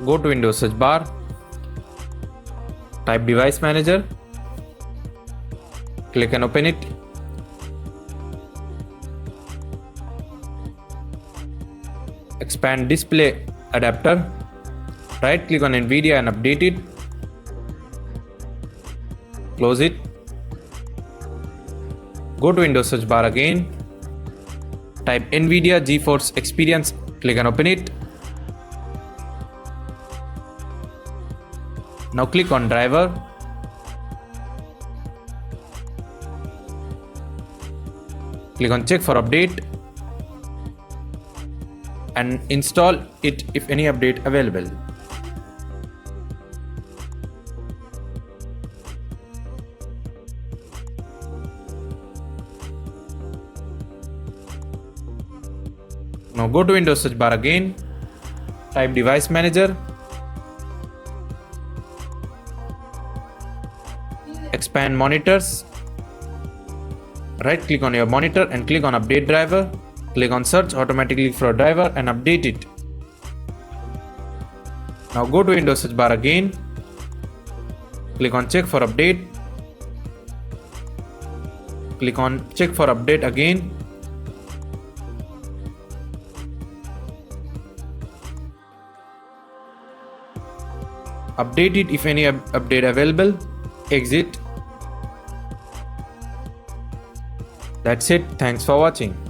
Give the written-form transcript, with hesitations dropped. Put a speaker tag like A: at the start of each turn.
A: Go to Windows search bar, type device manager, click and open it. Expand display adapter, right click on NVIDIA and update it. Close it. Go to Windows search bar again, type NVIDIA GeForce Experience, click and open it. Now click on driver. Click on check for update and install it if any update available. Now go to Windows search bar again, type device manager, expand monitors, right click on your monitor and click on update driver. Click on search automatically for a driver and update it. Now go to Windows search bar again, click on check for update, click on check for update again. Update it if any update available, exit. That's it. Thanks for watching.